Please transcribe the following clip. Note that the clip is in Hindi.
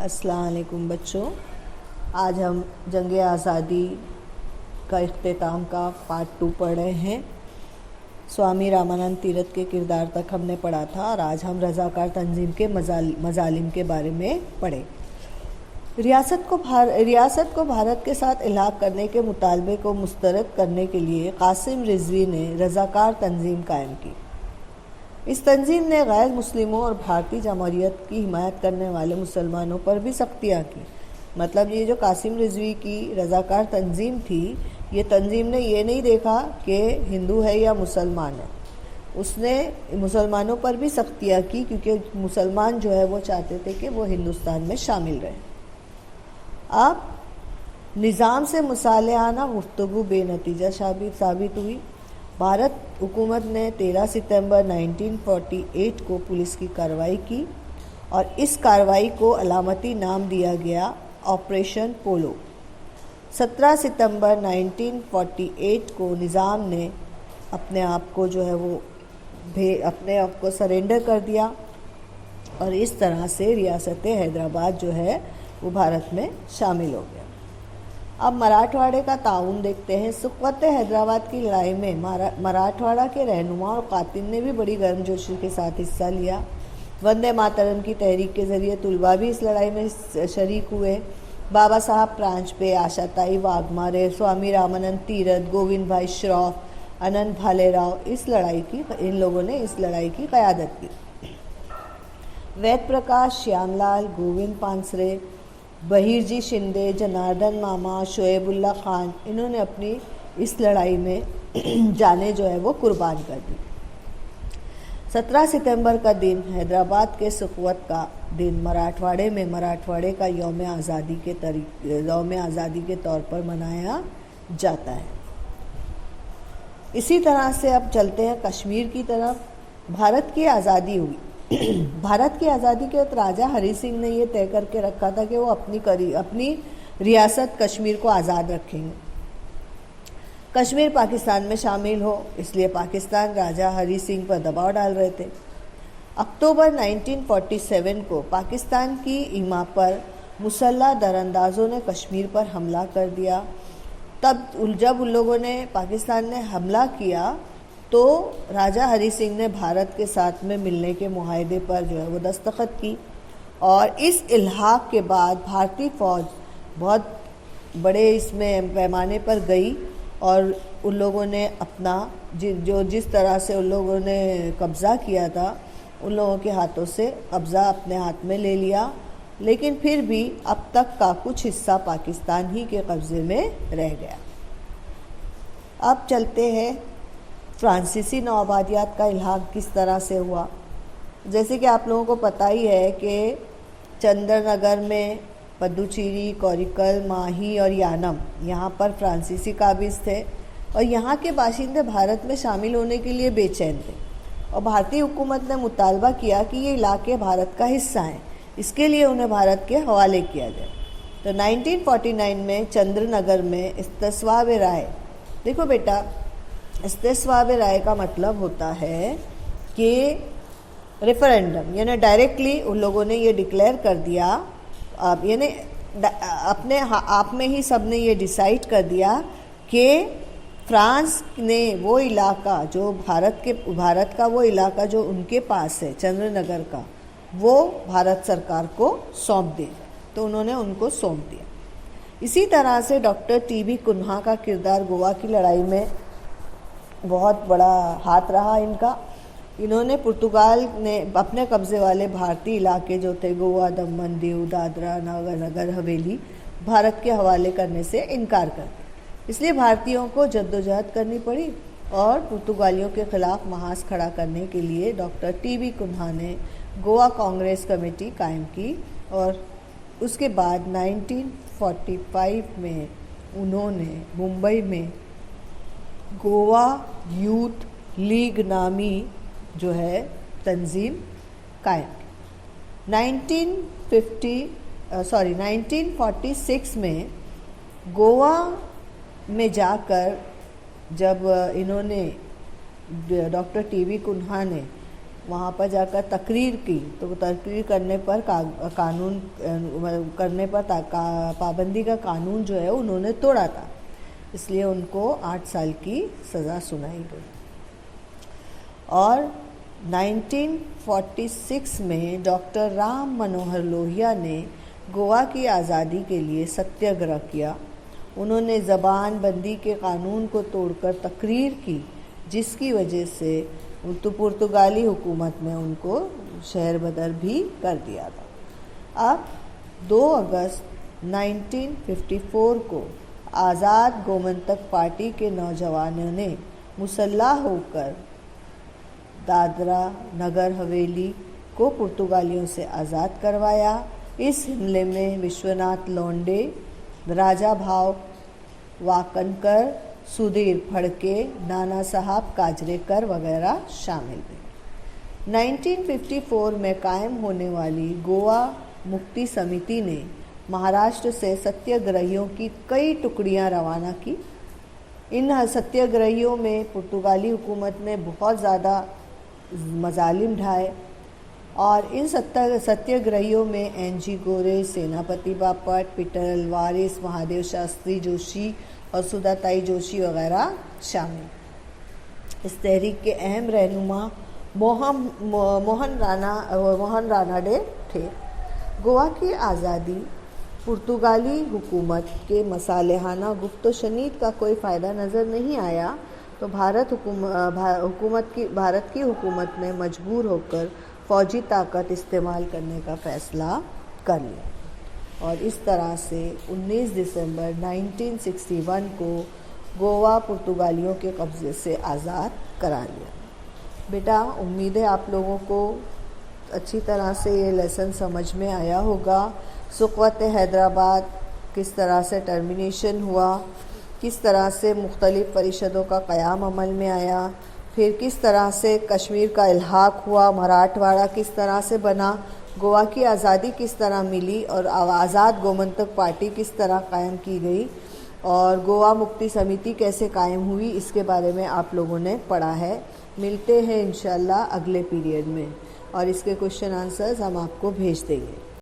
अस्सलाम वालेकुम बच्चों। आज हम जंग आज़ादी का इख्तिताम का पार्ट 2 पढ़ रहे हैं। स्वामी रामानंद तीरथ के किरदार तक हमने पढ़ा था और आज हम रज़ाकार तंजीम के मजालिम के बारे में पढ़े। रियासत को भारत के साथ इलाक़ करने के मुतालबे को मुस्तरद करने के लिए कासिम रिजवी ने रज़ाकार तंजीम कायम की। इस तंजीम ने गैर मुस्लिमों और भारतीय जमहूरियत की हिमायत करने वाले मुसलमानों पर भी सख्तियाँ की। मतलब ये जो कासिम रिजवी की रज़ाकार तंजीम थी, ये तंजीम ने ये नहीं देखा कि हिंदू है या मुसलमान है, उसने मुसलमानों पर भी सख्तियाँ की क्योंकि मुसलमान जो है वो चाहते थे कि वो हिंदुस्तान में शामिल रहे। अब निज़ाम से मुसालिहाना गुफ्तगू बेनतीजा साबित हुई। भारत हुकूमत ने 13 सितंबर 1948 को पुलिस की कार्रवाई की और इस कार्रवाई को अलामती नाम दिया गया ऑपरेशन पोलो। 17 सितंबर 1948 को निज़ाम ने अपने आप को जो है वो अपने आप को सरेंडर कर दिया और इस तरह से रियासत हैदराबाद जो है वो भारत में शामिल हो गया। अब मराठवाड़े का ताउन देखते हैं। सुक़वत हैदराबाद की लड़ाई में मराठवाड़ा के रहनुमा और कातिल ने भी बड़ी गर्मजोशी के साथ हिस्सा लिया। वंदे मातरम की तहरीक के ज़रिए तुलबा भी इस लड़ाई में शरीक हुए। बाबा साहब प्रांजपे, आशाताई वाघमारे, स्वामी रामानंद तीरथ, गोविंद भाई श्रॉफ, अनंत भालेराव इन लोगों ने इस लड़ाई की क़यादत की। वेद प्रकाश, श्यामलाल, गोविंद पानसरे, बहीरजी शिंदे, जनार्दन मामा, शोएबुल्ला खान, इन्होंने अपनी इस लड़ाई में जाने जो है वो कुर्बान कर दी। 17 सितंबर का दिन हैदराबाद के सुक़वत का दिन मराठवाड़े का यौम आज़ादी के तौर पर मनाया जाता है। इसी तरह से अब चलते हैं कश्मीर की तरफ। भारत की आज़ादी हुई। भारत की आज़ादी के वक्त राजा हरि सिंह ने ये तय करके रखा था कि वो अपनी रियासत कश्मीर को आज़ाद रखेंगे। कश्मीर पाकिस्तान में शामिल हो, इसलिए पाकिस्तान राजा हरि सिंह पर दबाव डाल रहे थे। अक्टूबर 1947 को पाकिस्तान की इमा पर मुसल्लह दरअंदाजों ने कश्मीर पर हमला कर दिया। तब जब उन लोगों ने पाकिस्तान ने हमला किया तो राजा हरि सिंह ने भारत के साथ में मिलने के मुआहदे पर जो है वो दस्तखत की और इस इल्हाक के बाद भारतीय फ़ौज बहुत बड़े इसमें पैमाने पर गई और उन लोगों ने अपना जिस तरह से उन लोगों ने कब्ज़ा किया था, उन लोगों के हाथों से कब्ज़ा अपने हाथ में ले लिया, लेकिन फिर भी अब तक का कुछ हिस्सा पाकिस्तान ही के कब्ज़े में रह गया। अब चलते हैं फ्रांसीसी नौआबादियात का इल्हाक किस तरह से हुआ। जैसे कि आप लोगों को पता ही है कि चंद्रनगर में पद्दुचेरी, कोरिकल, माही और यानम, यहाँ पर फ्रांसीसी काबिज थे और यहाँ के बाशिंदे भारत में शामिल होने के लिए बेचैन थे और भारतीय हुकूमत ने मुतालबा किया कि ये इलाके भारत का हिस्सा हैं, इसके लिए उन्हें भारत के हवाले किया जाए। तो 1949 में चंद्रनगर में इस्तिस्वाब राय, देखो बेटा, इस्तिस्वाब राय का मतलब होता है कि रेफरेंडम, यानी डायरेक्टली उन लोगों ने ये डिक्लेयर कर दिया, यानी अपने आप में ही सब ने ये डिसाइड कर दिया कि फ्रांस ने वो इलाका जो भारत का वो इलाका जो उनके पास है चंद्रनगर का, वो भारत सरकार को सौंप दे। तो उन्होंने उनको सौंप दिया। इसी तरह से डॉक्टर टी.बी. कुन्हा का किरदार गोवा की लड़ाई में बहुत बड़ा हाथ रहा इनका। इन्होंने पुर्तगाल ने अपने कब्ज़े वाले भारतीय इलाके जो थे गोवा, दमन, दीव, दादरा नगर हवेली भारत के हवाले करने से इनकार कर दिया। इसलिए भारतीयों को जद्दोजहद करनी पड़ी और पुर्तगालियों के ख़िलाफ़ महाज खड़ा करने के लिए डॉक्टर टी.बी. कुन्हा ने गोवा कांग्रेस कमेटी कायम की और उसके बाद 1945 में उन्होंने मुंबई में गोवा यूथ लीग नामी जो है तंजीम कायम की। 1946 में गोवा में जाकर जब इन्होंने डॉक्टर टी.बी. कुन्हा ने वहाँ पर जाकर तकरीर की, तो वो तकरीर करने पर कानून करने पर पाबंदी का कानून जो है उन्होंने तोड़ा था, इसलिए उनको 8 साल की सज़ा सुनाई गई। और 1946 में डॉक्टर राम मनोहर लोहिया ने गोवा की आज़ादी के लिए सत्याग्रह किया। उन्होंने ज़बान बंदी के कानून को तोड़कर तकरीर की, जिसकी वजह से तो पुर्तगाली हुकूमत ने उनको शहर बदर भी कर दिया था। अब 2 अगस्त 1954 को आज़ाद गोमंतक पार्टी के नौजवानों ने मुसल्लाह होकर दादरा नगर हवेली को पुर्तगालियों से आज़ाद करवाया। इस हमले में विश्वनाथ लोंडे, राजा भाव वाकनकर, सुधीर फड़के, नाना साहब काजरेकर वगैरह शामिल थे। 1954 में कायम होने वाली गोवा मुक्ति समिति ने महाराष्ट्र से सत्याग्रहियों की कई टुकड़ियां रवाना की। इन सत्याग्रहियों में पुर्तगाली हुकूमत ने बहुत ज़्यादा मजालिम ढाए और इन सत्याग्रहियों में एनजी गोरे, सेनापति बापट, पीटर अल्वारिस, महादेव शास्त्री जोशी और सुधाताई जोशी वगैरह शामिल। इस तहरीक के अहम रहनुमा मोहन रानाडे थे। गोवा की आज़ादी पुर्तगाली हुकूमत के मसालेहाना गुफ्तशनीद का कोई फ़ायदा नज़र नहीं आया, तो भारत की हुकूमत ने मजबूर होकर फ़ौजी ताकत इस्तेमाल करने का फ़ैसला कर लिया और इस तरह से 19 दिसंबर 1961 को गोवा पुर्तगालियों के कब्ज़े से आज़ाद करा लिया। बेटा, उम्मीद है आप लोगों को अच्छी तरह से ये लेसन समझ में आया होगा। सुक़वत हैदराबाद किस तरह से टर्मिनेशन हुआ, किस तरह से मुख्तलिफ़ परिषदों का क़याम अमल में आया, फिर किस तरह से कश्मीर का इल्हाक़ हुआ, मराठवाड़ा किस तरह से बना, गोवा की आज़ादी किस तरह मिली और आज़ाद गोमंतक पार्टी किस तरह कायम की गई और गोवा मुक्ति समिति कैसे कायम हुई, इसके बारे में आप लोगों ने पढ़ा है। मिलते हैं इंशाल्लाह अगले पीरियड में और इसके क्वेश्चन आंसर्स हम आपको भेज देंगे।